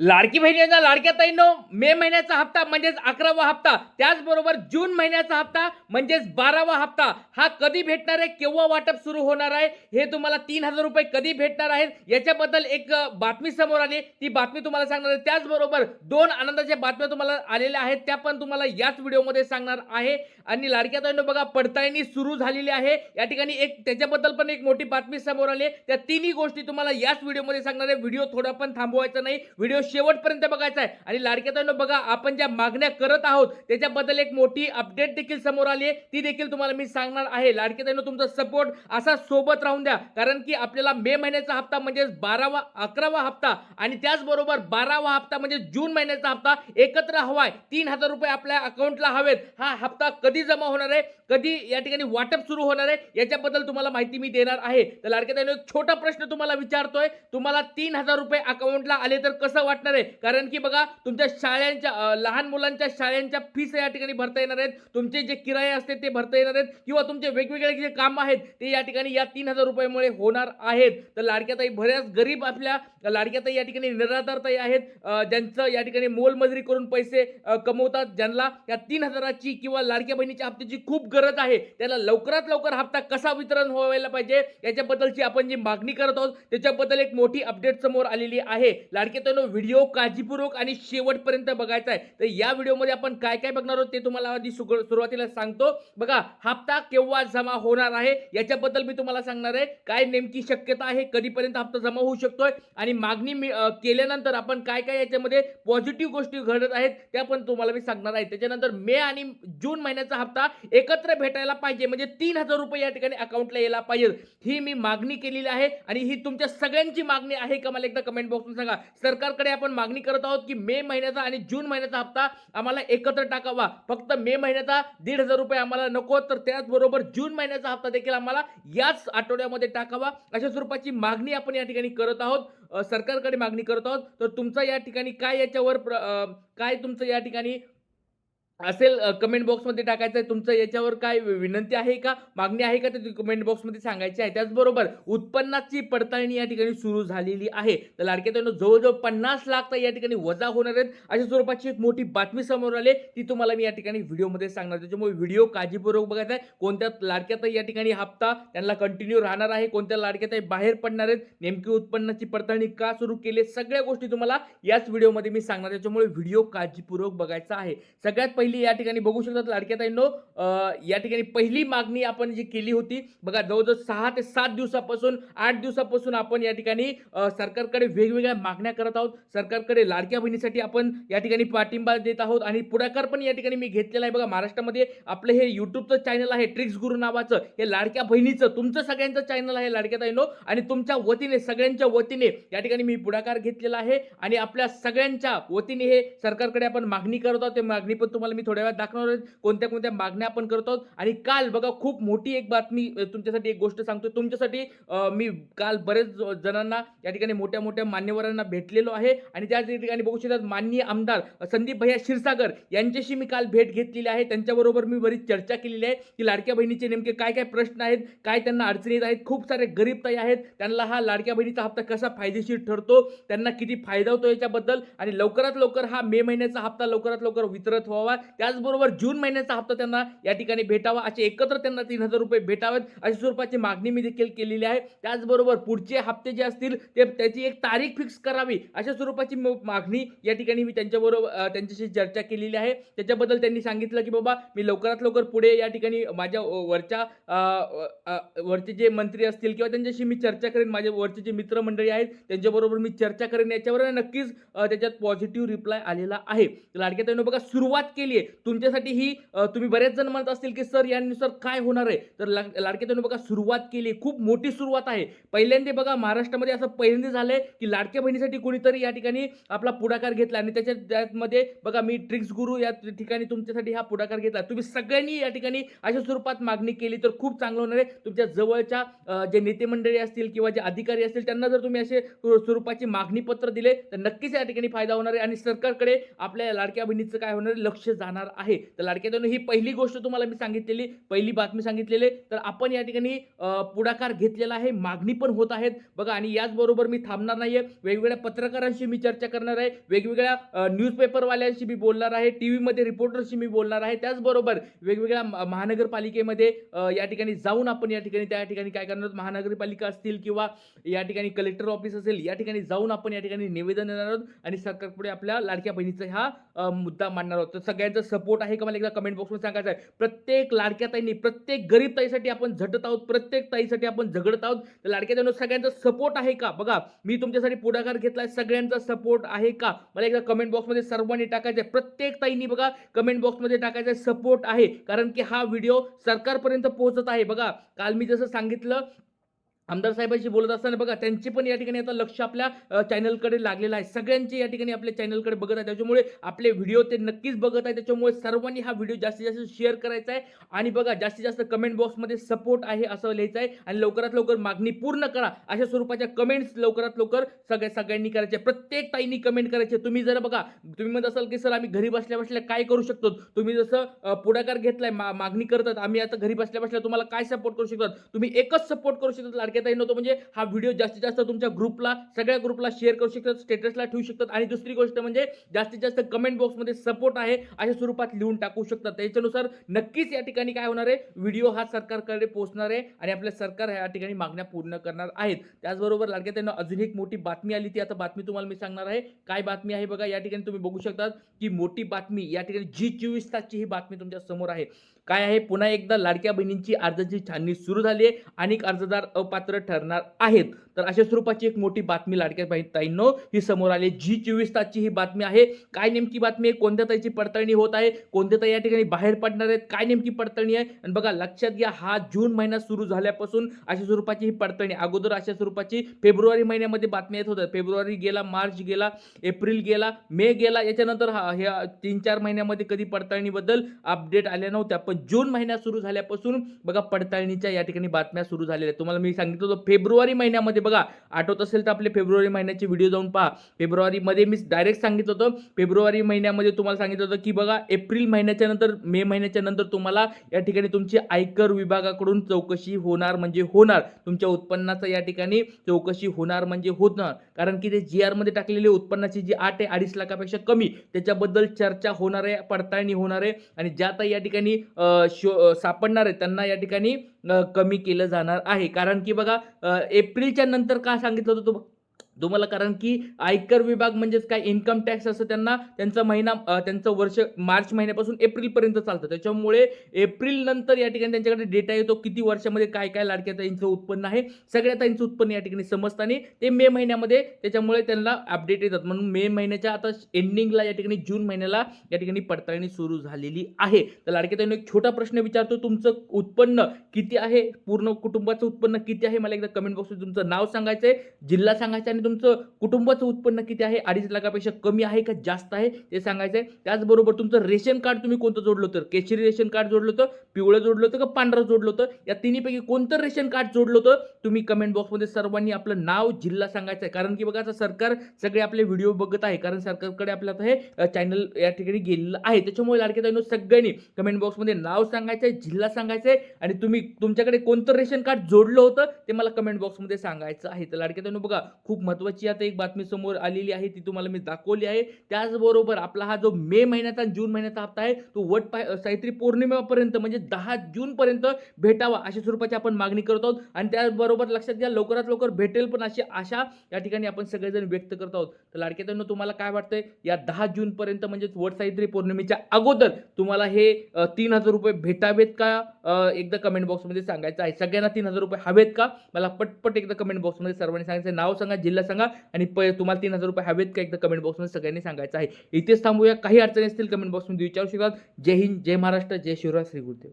लाडकी बहिणींना लाडक्या ताईंनो मे महिन्याचा हप्ता म्हणजेच 11वा हप्ता, त्याचबरोबर जून महिन्याचा हप्ता म्हणजेच 12वा हप्ता हा कधी भेटणार आहे, केव्हा वाटप सुरू होणार आहे, हे तुम्हाला 3000 रुपये कधी भेटणार आहेत याच्याबद्दल एक बातमी समोर आली, ती बातमी तुम्हाला सांगणार आहे. त्याचबरोबर दोन आनंदाच्या बातम्या तुम्हाला आलेल्या आहेत, त्या पण तुम्हाला याच व्हिडिओमध्ये सांगणार आहे. आणि लाडक्या ताईंनो बघा, पडताळणी सुरू झालेली आहे. या ठिकाणी एक त्याच्याबद्दल पण एक मोठी बातमी समोर आली आहे. त्या तिन्ही गोष्टी तुम्हाला याच व्हिडिओमध्ये सांगणार आहे. व्हिडिओ थोडा पण थांबवायचा नाही, व्हिडिओ शेवटपर्यंत बघायचा आहे. आणि लाडक्या ताईंनो बघा, आपण ज्या मागण्या करत आहोत त्याच्याबद्दल एक मोठी अपडेट देखील समोर आली आहे, ती देखील तुम्हाला मी सांगणार आहे. लाडक्या ताईंनो तुमचा सपोर्ट असा सोबत राहून द्या, कारण की आपल्याला मे महिन्याचा हप्ता म्हणजे 11वा हप्ता आणि त्याचबरोबर 12वा हप्ता म्हणजे जून महिन्याचा हप्ता एकत्र हवाय. 3000 रुपये आपल्या अकाउंटला हवेत. हा हप्ता कधी जमा होणार आहे, कधी या ठिकाणी वाटप सुरू होणार आहे, याच्याबद्दल तुम्हाला माहिती मी देणार आहे. तर लाडक्या ताईंनो एक छोटा प्रश्न तुम्हाला विचारतोय, तुम्हाला 3000 रुपये अकाउंटला आले तर कसं वाटणार आहे? कारण की बघा, तुमच्या शाळांच्या लहान मुलांच्या शाळांच्या फीस या ठिकाणी भरता येणार आहेत, तुमचे जे किराये असते ते भरता येणार आहेत, किंवा तुमचे वेगवेगळे जे काम आहेत ते या ठिकाणी या 3000 रुपयामुळे होणार आहेत. तर लाडक्या ताई बऱ्याच गरीब आपल्या लाडक्या ताई या ठिकाणी निराधार ताई आहेत, ज्यांचं या ठिकाणी मोलमजुरी करून पैसे कमवतात, ज्यांना या 3000ची किंवा लाडक्या बहिणीच्या हप्त्याची खूप गरज आहे. त्याला लवकरात लवकर हप्ता कसा वितरण व्हायला पाहिजे याच्याबद्दलची आपण जी मागणी करत आहोत त्याच्याबद्दल एक मोठी अपडेट समोर आलेली आहे. लाडक्या ताईंनो व्हिडिओ काळजीपूर्वक आणि शेवटपर्यंत बघायचा आहे. तर या व्हिडिओमध्ये आपण काय काय बघणार आहोत ते तुम्हाला आधी सुरुवातीला सांगतो. बघा, हप्ता केव्हा जमा होणार आहे याच्याबद्दल मी तुम्हाला सांगणार आहे. काय नेमकी शक्यता आहे, कधीपर्यंत हप्ता जमा होऊ शकतोय, आणि मागणी केल्यानंतर आपण काय काय याच्यामध्ये पॉझिटिव्ह गोष्टी घडत आहेत त्या पण तुम्हाला मी सांगणार आहे. त्याच्यानंतर मे आणि जून महिन्याचा हप्ता एकत्र भेटायला पाहिजे, म्हणजे 3000 रुपये या ठिकाणी अकाउंटला यायला पाहिजे, ही मी मागणी केलेली आहे. आणि ही तुमच्या सगळ्यांची मागणी आहे का, मला एकदा कमेंट बॉक्समध्ये सांगा. सरकारकडे आपण मागणी करत आहोत की मे महिन्याचा आणि जून महिन्याचा हप्ता आम्हाला एकत्र टाकावा. फक्त मे महिन्याचा 1500 रुपये आम्हाला नको, तर त्याचबरोबर जून महिन्याचा हप्ता देखील आम्हाला याच आठवड्यामध्ये टाकावा, अशा स्वरूपाची मागणी आपण या ठिकाणी करत आहोत, सरकारकडे मागणी करत आहोत. तर तुमचा या ठिकाणी काय याच्यावर काय तुमचं या ठिकाणी असेल कमेंट बॉक्समध्ये टाकायचं आहे. तुमचं याच्यावर काय विनंती आहे का, मागणी आहे का, ते कमेंट बॉक्समध्ये सांगायची आहे. त्याचबरोबर उत्पन्नाची पडताळणी या ठिकाणी सुरू झालेली आहे. तर लाडक्या ताईंनो जवळजवळ 50 लाख या ठिकाणी वजा होणार आहेत, अशा स्वरूपाची एक मोठी बातमी समोर आली, ती तुम्हाला मी या ठिकाणी व्हिडिओमध्ये सांगणार. त्याच्यामुळे व्हिडिओ काळजीपूर्वक बघायचा आहे. कोणत्या लाडक्या ताई या ठिकाणी हप्ता त्यांना कंटिन्यू राहणार आहे, कोणत्या लाडक्या ताई बाहेर पडणार आहेत, नेमकी उत्पन्नाची पडताळणी का सुरू केली, सगळ्या गोष्टी तुम्हाला याच व्हिडिओमध्ये मी सांगणार. त्याच्यामुळे व्हिडिओ काळजीपूर्वक बघायचा आहे. सगळ्यात पहिली या ठिकाणी बघू शकतात लाडक्या ताईंनो, या ठिकाणी पहिली मागणी आपण जी केली होती बघा, जवळजवळ 6 ते 7 दिवसापासून 8 दिवसापासून आपण या ठिकाणी सरकारकडे वेगवेगळ्या मागण्या करत आहोत. सरकारकडे लाडक्या बहिणीसाठी आपण या ठिकाणी पाठिंबा देत आहोत आणि पुढाकार पण या ठिकाणी मी घेतलेला आहे. बघा, महाराष्ट्रामध्ये आपलं हे युट्यूबचं चॅनल आहे ट्रिक्स गुरु नावाचं, हे लाडक्या बहिणीचं तुमचं सगळ्यांचं चॅनल आहे लाडक्या ताईंनो, आणि तुमच्या वतीने सगळ्यांच्या वतीने या ठिकाणी मी पुढाकार घेतलेला आहे आणि आपल्या सगळ्यांच्या वतीने हे सरकारकडे आपण मागणी करत आहोत. ते मागणी पण तुम्हाला मी थोड्या वेळात दाखवणार आहे, कोणत्या कोणत्या मागण्या आपण करतो. आणि काल बघा, खूप मोठी एक बातमी तुमच्यासाठी, एक गोष्ट सांगतो तुमच्यासाठी. मी काल बरेच जणांना या ठिकाणी मोठ्या मोठ्या मान्यवरांना भेटलेलो आहे आणि त्या ठिकाणी बघू शकतात माननीय आमदार संदीप भैया क्षीरसागर यांच्याशी मी काल भेट घेतलेली आहे. त्यांच्याबरोबर मी बरीच चर्चा केलेली आहे की लाडक्या बहिणीचे नेमके काय काय प्रश्न आहेत, काय त्यांना अडचणी आहेत. खूप सारे गरीब ताई आहेत, त्यांना हा लाडक्या बहिणीचा हप्ता कसा फायदेशीर ठरतो, त्यांना किती फायदा होतो याच्याबद्दल, आणि लवकरात लवकर हा मे महिन्याचा हप्ता लवकरात लवकर वितरित व्हावा, त्याचबरोबर जून महिन्याचा हप्ता त्यांना या ठिकाणी भेटावा, असे एकत्र त्यांना 3000 रुपये भेटावेत, अशा स्वरूपाची मागणी मी देखील केलेली आहे. त्याचबरोबर पुढचे हप्ते जे असतील ते त्याची एक तारीख फिक्स करावी, अशा स्वरूपाची मागणी या ठिकाणी मी त्यांच्याबरोबर त्यांच्याशी चर्चा केलेली आहे. त्याच्याबद्दल त्यांनी सांगितलं की बाबा, मी लवकरात लवकर पुढे या ठिकाणी माझ्या वरचे जे मंत्री असतील किंवा त्यांच्याशी मी चर्चा करेन, माझे वरचे जे मित्रमंडळी आहेत त्यांच्याबरोबर मी चर्चा करेन, याच्यावर नक्कीच त्याच्यात पॉझिटिव्ह रिप्लाय आलेला आहे. लाडक्या ताईंनो बघा, सुरुवात केली आहे तुमच्यासाठी ही. तुम्ही बरेच जण म्हणत असतील की सर यानुसार काय होणार आहे, तर लाडक्या ताईंनो बघा, सुरुवात केली, खूप मोठी सुरुवात आहे. पहिल्यांदा बघा, महाराष्ट्रामध्ये असं पहिल्यांदा झालंय की लाडक्या बहिणीसाठी कोणीतरी या ठिकाणी आपला पुढाकार घेतला, आणि त्यामध्ये बघा, मी ट्रिक्स गुरु या ठिकाणी तुमच्यासाठी हा पुढाकार घेतला. तुम्ही सगळ्यांनी या ठिकाणी अशा स्वरूपात मागणी केली तर खूप चांगलं होणार आहे. तुमच्या जवळच्या जे नेते मंडळी असतील किंवा जे अधिकारी असतील त्यांना जर तुम्ही असे स्वरूपाची मागणी पत्र दिले तर नक्कीच या ठिकाणी फायदा होणार आहे, आणि सरकारकडे आपल्या लाडक्या बहिणीचं काय होणार आहे, लक्ष जाणार आहे. तर लाडक्या बहिणींनो, ही पहिली गोष्ट तुम्हाला मी सांगितलेली, पहिली बातमी सांगितलेली. तर आपण या ठिकाणी पुढाकार घेतलेला आहे, मागणी पण होत आहेत बघा. आणि याचबरोबर मी थांबणार नाहीये, वेगवेगळ्या पत्रकारांशी मी चर्चा करणार आहे, वेगवेगळ्या न्यूजपेपरवाल्यांशी मी बोलणार आहे, टीव्हीमध्ये रिपोर्टरशी मी बोलणार आहे. त्याचबरोबर वेगवेगळ्या महानगरपालिकेमध्ये या ठिकाणी जाऊन आपण या ठिकाणी त्या ठिकाणी काय करणार आहोत, महानगरपालिका असतील किंवा या ठिकाणी कलेक्टर ऑफिस असेल, या ठिकाणी जाऊन आपण या ठिकाणी निवेदन देणार आहोत आणि सरकारपुढे आपल्या लाडक्या बहिणीचा हा मुद्दा मांडणार आहोत. तर सगळ्यांचा सपोर्ट आहे का मला एकदा कमेंट बॉक्समध्ये सांगायचं आहे. प्रत्येक लाडक्या ताईंनी, प्रत्येक गरीब ताईसाठी आपण झटत आहोत, प्रत्येक ताईसाठी आपण झगडत आहोत. तर लाडक्या ताईंनो, सगळ्यांचा सपोर्ट आहे का बघा. मी तुमच्यासाठी पुढाकार घेतलाय, सगळ्यांचा सपोर्ट आहे का मला एकदा कमेंट बॉक्समध्ये सर्वांनी टाकायचं आहे. प्रत्येक ताईंनी बघा कमेंट बॉक्समध्ये टाकायचं आहे सपोर्ट आहे, कारण की हा व्हिडिओ सरकारपर्यंत पोहोचत आहे. बघा, काल मी जसं सांगितलं, आमदार साहेबांशी बोलत असताना बघा, त्यांचे पण या ठिकाणी आता लक्ष आपल्या चॅनलकडे लागलेलं आहे. सगळ्यांचे या ठिकाणी आपल्या चॅनलकडे बघत आहे, त्याच्यामुळे आपले व्हिडिओ ते नक्कीच बघत आहे. त्याच्यामुळे सर्वांनी हा व्हिडिओ जास्तीत जास्त शेअर करायचा आहे आणि बघा, जास्तीत जास्त कमेंट बॉक्समध्ये सपोर्ट आहे असं लिहायचं आहे आणि लवकरात लवकर मागणी पूर्ण करा अशा स्वरूपाच्या कमेंट्स लवकरात लवकर सगळ्यांनी करायचे. प्रत्येक ताईंनी कमेंट करायचे. तुम्ही जर बघा, तुम्ही म्हणत असाल की सर आम्ही घरी बसल्या बसल्या काय करू शकतो, तुम्ही जसं पुढाकार घेतलाय, मागणी करतात, आम्ही आता घरी बसल्या बसल्या तुम्हाला काय सपोर्ट करू शकतात, तुम्ही एकच सपोर्ट करू शकता लाडक्या ताईंनो, तो म्हणजे हा व्हिडिओ जास्तीत जास्त तुमच्या ग्रुपला, सगळ्या ग्रुपला शेअर करू शकतात, स्टेटसला ठेवू शकतात आणि दुसरी गोष्ट म्हणजे जास्तीत जास्त कमेंट बॉक्समध्ये सपोर्ट आहे अशा स्वरूपात लिहून टाकू शकतात. त्याच्यानुसार नक्कीच या ठिकाणी काय होणार आहे, व्हिडिओ हा सरकारकडे पोहोचणार आहे आणि आपल्या सरकार या ठिकाणी मागण्या पूर्ण करणार आहेत. त्याचबरोबर लाडक्या ताईंनो, अजून एक मोठी बातमी आली, ती आता बातमी तुम्हाला मी सांगणार आहे. काय बातमी आहे बघा, या ठिकाणी तुम्ही बघू शकतात की मोठी बातमी या ठिकाणी G24 तासची ही बातमी तुमच्या समोर आहे. काय आहे, पुन्हा एकदा लाडक्या बहिणींची अर्जाची छाननी सुरू झाली आहे, अनेक अर्जदार अपात्र ठरणार आहेत. तर अशा स्वरूपाची एक मोठी बातमी लाडक्या ताईंनो ही समोर आली. G24 तासची ही बातमी आहे. काय नेमकी बातमी आहे, कोणत्या ताईची पडताळणी होत आहे, कोणत्या ताई या ठिकाणी बाहेर पडणार आहेत, काय नेमकी पडताळणी आहे. आणि बघा, लक्षात घ्या, हा जून महिना सुरू झाल्यापासून अशा स्वरूपाची ही पडताळणी, अगोदर अशा स्वरूपाची फेब्रुवारी महिन्यामध्ये बातमी येत होत्या. फेब्रुवारी गेला, मार्च गेला, एप्रिल गेला, मे गेला, याच्यानंतर ह्या 3-4 महिन्यामध्ये कधी पडताळणीबद्दल अपडेट आल्या नव्हत्या. पण जून महिना सुरू झाल्यापासून बघा पडताळणीच्या या ठिकाणी बातम्या सुरू झालेल्या आहेत. तुम्हाला मी सांगितलं होतं फेब्रुवारी महिन्यामध्ये, बघा आठवत असेल तर आपले फेब्रुवारी महिन्याचे व्हिडिओ जाऊन पहा. फेब्रुवारीमध्ये मी डायरेक्ट सांगितलं होतं, फेब्रुवारी महिन्यामध्ये तुम्हाला सांगितलं होतं की बघा एप्रिल महिन्याच्या नंतर, मे महिन्याच्या नंतर तुम्हाला या ठिकाणी तुमची आयकर विभागाकडून चौकशी होणार म्हणजे होणार, तुमच्या उत्पन्नाचं या ठिकाणी चौकशी होणार म्हणजे होणार. कारण की ते GR मध्ये टाकलेले उत्पन्नाची जी अट आहे 2.5 लाखापेक्षा कमी, त्याच्याबद्दल चर्चा होणार आहे, पडताळणी होणार आहे आणि ज्या ताई या ठिकाणी सापडणार आहे त्यांना या ठिकाणी कमी केलं जाणार आहे. कारण की बघा, एप्रिलच्या नंतर का सांगितलं होतं तुम्हाला, कारण की आयकर विभाग म्हणजेच काय, इन्कम टॅक्स असं त्यांना त्यांचा महिना, त्यांचं वर्ष मार्च महिन्यापासून एप्रिलपर्यंत चालतं. त्याच्यामुळे एप्रिल नंतर या ठिकाणी त्यांच्याकडे डेटा येतो, किती वर्षामध्ये काय काय लाडक्या ताईंचं उत्पन्न आहे, सगळ्या ताईंचं उत्पन्न या ठिकाणी समजतं आणि ते मे महिन्यामध्ये त्याच्यामुळे त्यांना अपडेट येतात. म्हणून मे महिन्याच्या आता एंडिंगला या ठिकाणी जून महिन्याला या ठिकाणी पडताळणी सुरू झालेली आहे. तर लाडक्या ताईंनो, एक छोटा प्रश्न विचारतो, तुमचं उत्पन्न किती आहे, पूर्ण कुटुंबाचं उत्पन्न किती आहे, मला एकदा कमेंट बॉक्समध्ये तुमचं नाव सांगायचंय, जिल्हा सांगायचा आणि तुमचं कुटुंबाचं उत्पन्न किती आहे, 2.5 लाखापेक्षा कमी आहे का जास्त आहे ते सांगायचंय. त्याचबरोबर तुमचं रेशन कार्ड तुम्ही कोणतं जोडलं होतं, केशरी रेशन कार्ड जोडलं होतं, पिवळं जोडलं होतं का पांढरं जोडलं होतं, या तिन्हीपैकी कोणतं रेशन कार्ड जोडलं होतं, तुम्ही कमेंट बॉक्समध्ये सर्वांनी आपलं नाव, जिल्हा सांगायचं आहे. कारण की बघा, आता सरकार सगळे आपले व्हिडिओ बघत आहे, कारण सरकारकडे आपलं आता हे चॅनल या ठिकाणी गेलेलं आहे. त्याच्यामुळे लाडक्या ताईंनो, सगळ्यांनी कमेंट बॉक्समध्ये नाव सांगायचंय, जिल्हा सांगायचंय आणि तुम्ही तुमच्याकडे कोणतं रेशन कार्ड जोडलं होतं ते मला कमेंट बॉक्समध्ये सांगायचं आहे. तर लाडक्या ताईंनो, बघा खूप महत्त्वाची आता एक बातमी समोर आलेली आहे, ती तुम्हाला मी दाखवली आहे. त्याचबरोबर आपला हा जो मे महिन्याचा जून महिन्याचा हप्ता आहे, तो सावित्री पौर्णिमेपर्यंत म्हणजे 10 जून पर्यंत भेटावा अशा स्वरूपाची आपण मागणी करत आहोत आणि त्याचबरोबर लक्षात घ्या, लवकरात लवकर भेटेल पण अशी आशा या ठिकाणी आपण सगळेजण व्यक्त करत आहोत. तर लाडक्या ताईंनो, तुम्हाला काय वाटतंय, या 10 जून पर्यंत म्हणजे वट सावित्री पौर्णिमेच्या अगोदर तुम्हाला हे 3,000 रुपये भेटावेत का, एकदा कमेंट बॉक्समध्ये सांगायचं आहे. सगळ्यांना 3,000 रुपये हवेत का, मला पटपट एकदा कमेंट बॉक्समध्ये सर्वांनी सांगायचं, नाव सांगा, जिल्हा सांगा आणि तुम्हाला 3,000 रुपये हवेत का, एकदा कमेंट बॉक्समध्ये सगळ्यांनी सांगायचं आहे. इथेच थांबूया, काही अडचणी असतील कमेंट बॉक्समध्ये विचारू शकतात. जय हिंद, जय महाराष्ट्र, जय शिवराय, श्री गुरुदेव.